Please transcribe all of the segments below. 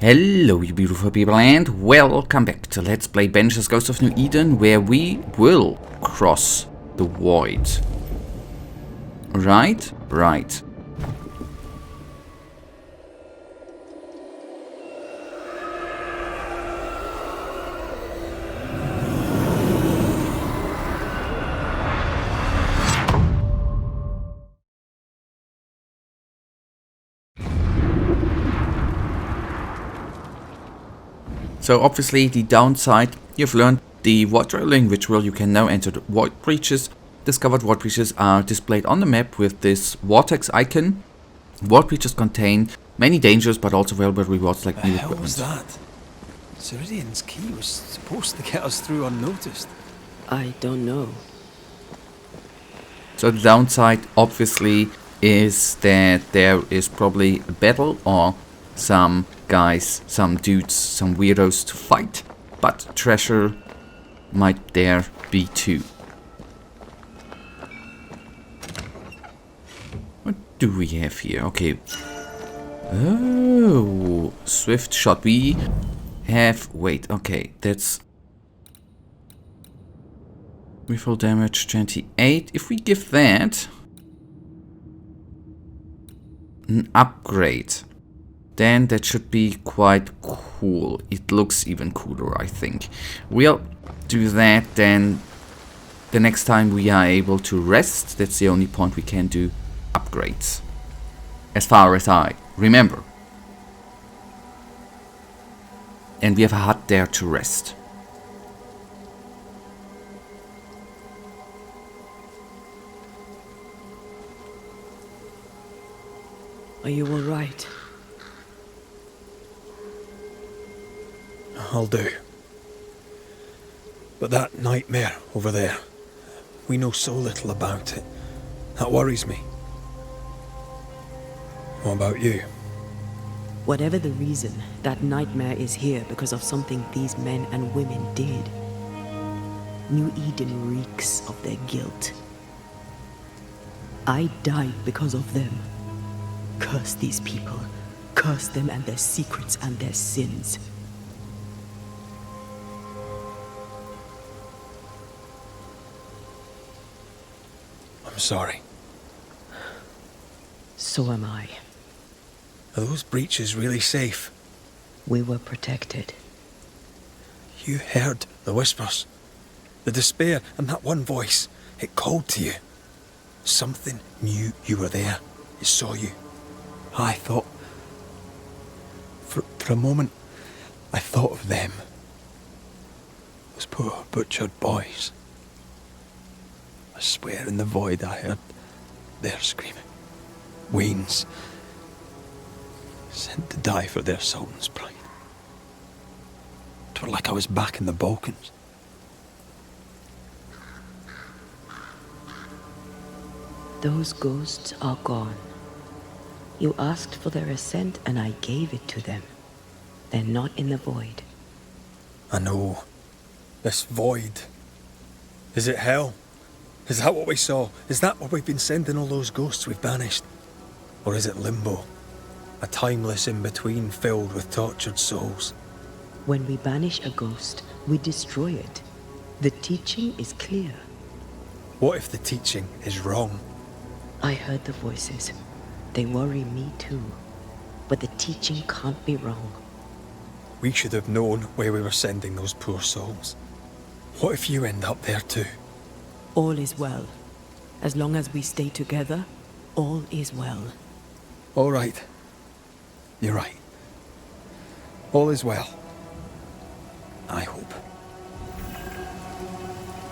Hello you beautiful people and welcome back to Let's Play Banishers Ghost of New Eden, where we will cross the void. Right? Right. So obviously the downside, you've learned the void drilling ritual. You can now enter the void breaches. Discovered void breaches are displayed on the map with this vortex icon. Void breaches contain many dangers but also valuable rewards like new equipment. What was that? Ceridian's key was supposed to get us through unnoticed. I don't know. So the downside obviously is that there is probably a battle or some guys, some dudes, some weirdos to fight, but treasure might there be too. What do we have here? Okay. Oh, swift shot. We have, wait, okay, that's refill damage 28. If we give that an upgrade, then that should be quite cool. It looks even cooler, I think. We'll do that then the next time we are able to rest. That's the only point we can do upgrades, as far as I remember. And we have a hut there to rest. Are you all right? I'll do. But that nightmare over there, we know so little about it. That worries me. What about you? Whatever the reason, that nightmare is here because of something these men and women did. New Eden reeks of their guilt. I died because of them. Curse these people. Curse them and their secrets and their sins. I'm sorry. So am I. Are those breaches really safe? We were protected. You heard the whispers, the despair, and that one voice. It called to you. Something knew you were there. It saw you. I thought... For a moment, I thought of them. Those poor butchered boys. I swear in the void I heard their screaming. Wains. Sent to die for their sultan's pride. 'Twere like I was back in the Balkans. Those ghosts are gone. You asked for their ascent and I gave it to them. They're not in the void. I know. This void. Is it hell? Is that what we saw? Is that where we've been sending all those ghosts we've banished? Or is it limbo? A timeless in-between filled with tortured souls? When we banish a ghost, we destroy it. The teaching is clear. What if the teaching is wrong? I heard the voices. They worry me too. But the teaching can't be wrong. We should have known where we were sending those poor souls. What if you end up there too? All is well. As long as we stay together, all is well. All right. You're right. All is well. I hope.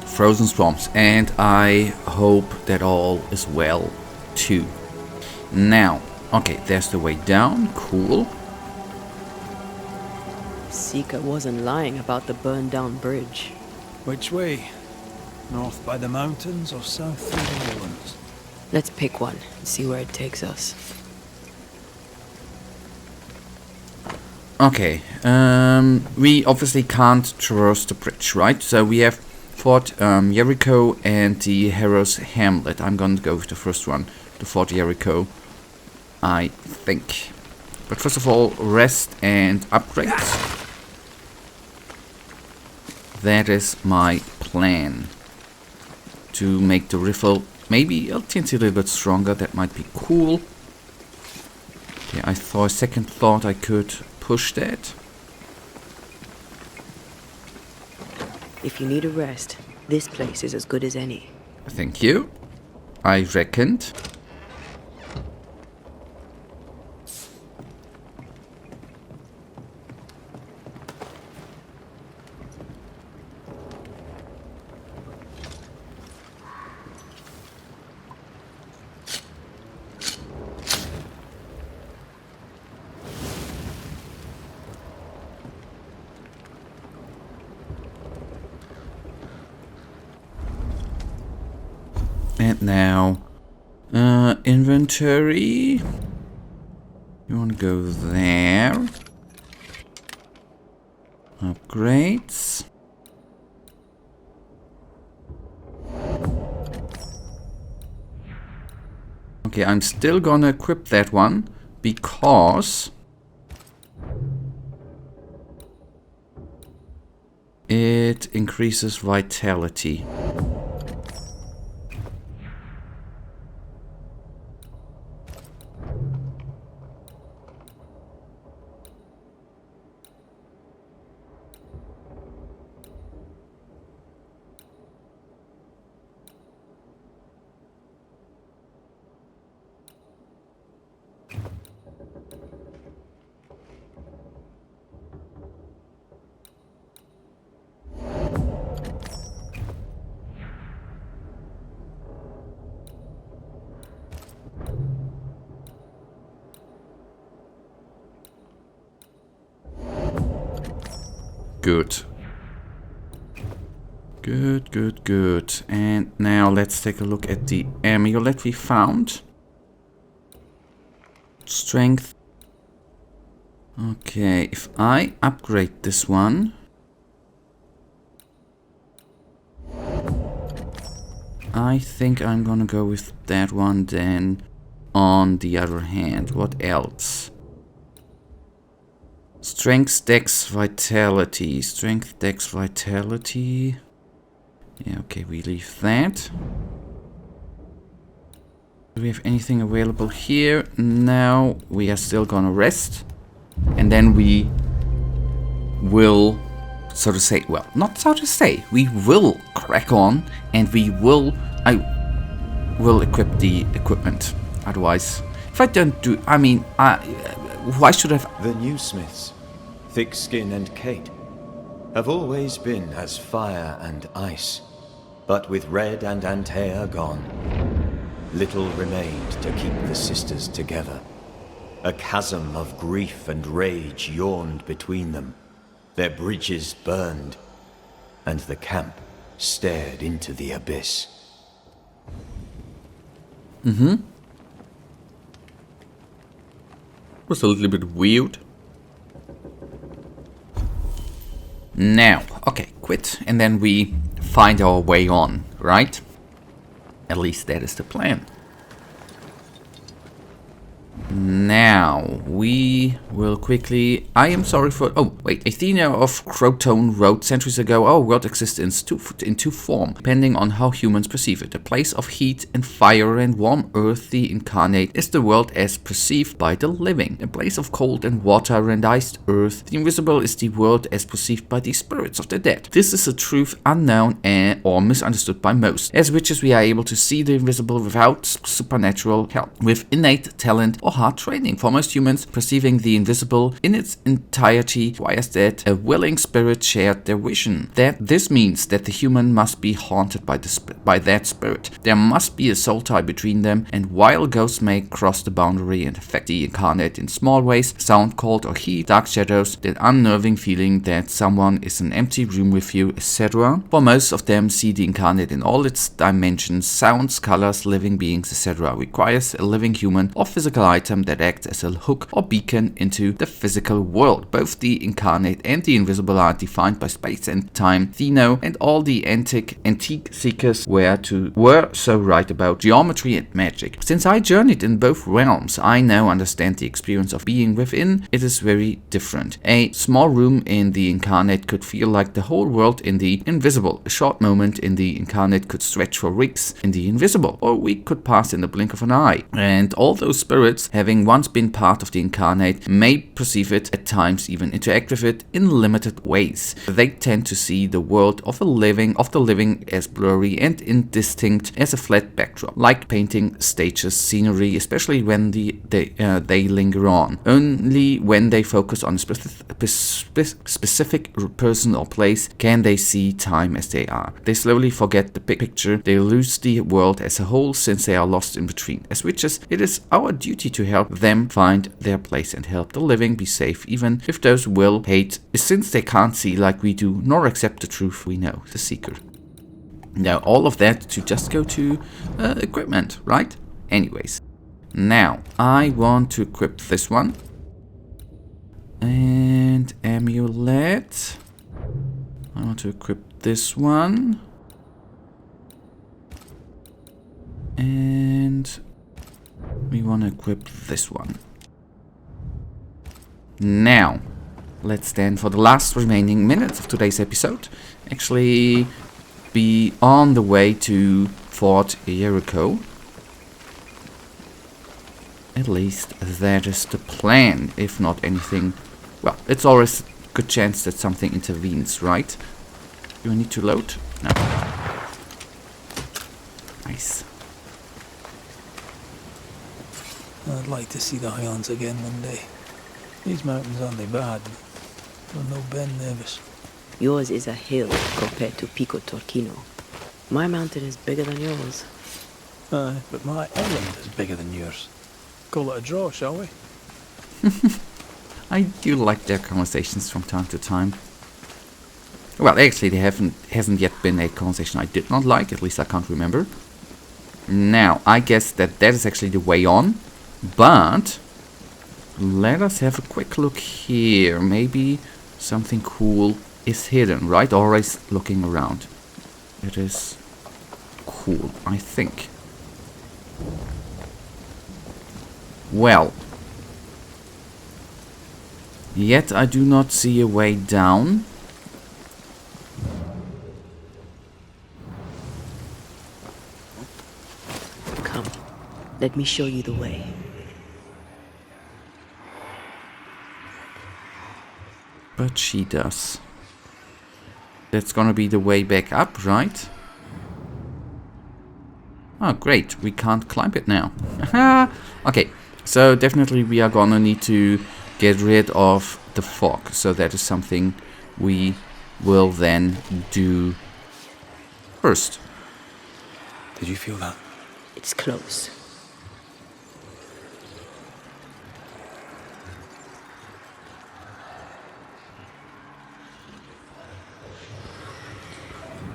Frozen swamps, and I hope that all is well too. Now, okay, there's the way down. Cool. Seeker wasn't lying about the burned down bridge. Which way? North by the mountains or south through the ruins? Let's pick one and see where it takes us. Okay, we obviously can't traverse the bridge, right? So we have Fort Jericho and the Heroes Hamlet. I'm gonna go with the first one, the Fort Jericho, I think. But first of all, rest and upgrades. That is my plan. To make the rifle maybe a teensy little bit stronger. That might be cool. Okay, I thought, second thought I could push that. If you need a rest, this place is as good as any. Thank you. I reckoned. And now, inventory. You want to go there. Upgrades. Okay, I'm still gonna equip that one because it increases vitality. Good. Good. And now let's take a look at the amulet we found. Strength. Okay, if I upgrade this one, I think I'm gonna go with that one then. On the other hand, what else? Strength, Dex, Vitality. Strength, Dex, Vitality. Yeah, okay, we leave that. Do we have anything available here? No, we are still gonna rest. And then we will, so to say, well, not so to say, we will crack on and I will equip the equipment. Otherwise, if I don't do, I mean, why should I have... The new smiths, Thick Skin and Kate, have always been as fire and ice. But with Red and Antea gone, little remained to keep the sisters together. A chasm of grief and rage yawned between them. Their bridges burned, and the camp stared into the abyss. Was a little bit weird. Now, okay, quit, and then we find our way on, right? At least that is the plan. Now, we will quickly... I am sorry for... Oh, wait. Athena of Crotone wrote centuries ago, our world exists in two forms, depending on how humans perceive it. A place of heat and fire and warm earth, the incarnate, is the world as perceived by the living. A place of cold and water and iced earth, the invisible, is the world as perceived by the spirits of the dead. This is a truth unknown or misunderstood by most. As witches, we are able to see the invisible without supernatural help, with innate talent or hard training. For most humans, perceiving the invisible in its entirety requires that a willing spirit shared their vision. This means that the human must be haunted by that spirit. There must be a soul tie between them, and while ghosts may cross the boundary and affect the incarnate in small ways, sound, cold or heat, dark shadows, that unnerving feeling that someone is in an empty room with you, etc. For most of them, see the incarnate in all its dimensions, sounds, colors, living beings, etc. requires a living human or physical item system that acts as a hook or beacon into the physical world. Both the incarnate and the invisible are defined by space and time. Theno and all the antique seekers were so right about geometry and magic. Since I journeyed in both realms, I now understand the experience of being within. It is very different. A small room in the incarnate could feel like the whole world in the invisible. A short moment in the incarnate could stretch for weeks in the invisible, or a week could pass in the blink of an eye. And all those spirits, having once been part of the incarnate, may perceive it, at times even interact with it in limited ways. They tend to see the world of the living as blurry and indistinct as a flat backdrop, like painting stages, scenery, especially when they linger on. Only when they focus on a specific person or place can they see time as they are. They slowly forget the big picture. They lose the world as a whole since they are lost in between. As witches, it is our duty to help them find their place and help the living be safe, even if those will hate, since they can't see like we do, nor accept the truth we know, the seeker. Now, all of that to just go to equipment, right? Anyways, now I want to equip this one. And amulet. I want to equip this one. And we want to equip this one. Now, let's then, for the last remaining minutes of today's episode, actually be on the way to Fort Jericho. At least that is the plan, if not anything. Well, it's always a good chance that something intervenes, right? Do I need to load? No. Nice. I'd like to see the Highlands again one day. These mountains aren't they bad, but no Ben Nevis. Yours is a hill compared to Pico Torquino. My mountain is bigger than yours. Aye, but my island is bigger than yours. Call it a draw, shall we? I do like their conversations from time to time. Well, actually, there hasn't yet been a conversation I did not like. At least I can't remember. Now, I guess that is actually the way on. But let us have a quick look here. Maybe something cool is hidden, right? Always looking around. It is cool, I think. Well, yet I do not see a way down. Come, let me show you the way. But she does. That's gonna be the way back up, right? Oh, great. We can't climb it now. Okay, so definitely we are gonna need to get rid of the fog. So that is something we will then do first. Did you feel that? It's close.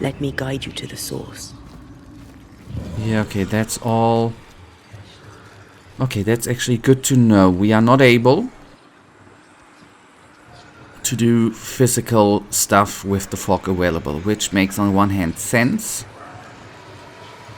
Let me guide you to the source. Yeah, okay, that's all. Okay, that's actually good to know. We are not able to do physical stuff with the fog available, which makes on one hand sense.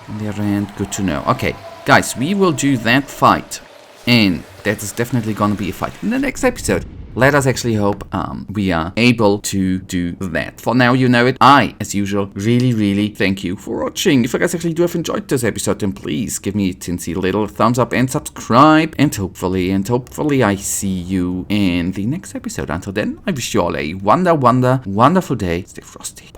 On the other hand, good to know. Okay, guys, we will do that fight. And that is definitely gonna be a fight in the next episode. Let us actually hope we are able to do that. For now, you know it. I, as usual, really thank you for watching. If you guys actually do have enjoyed this episode, then please give me a tinsy little thumbs up and subscribe. And hopefully I see you in the next episode. Until then, I wish you all a wonderful day. Stay frosty.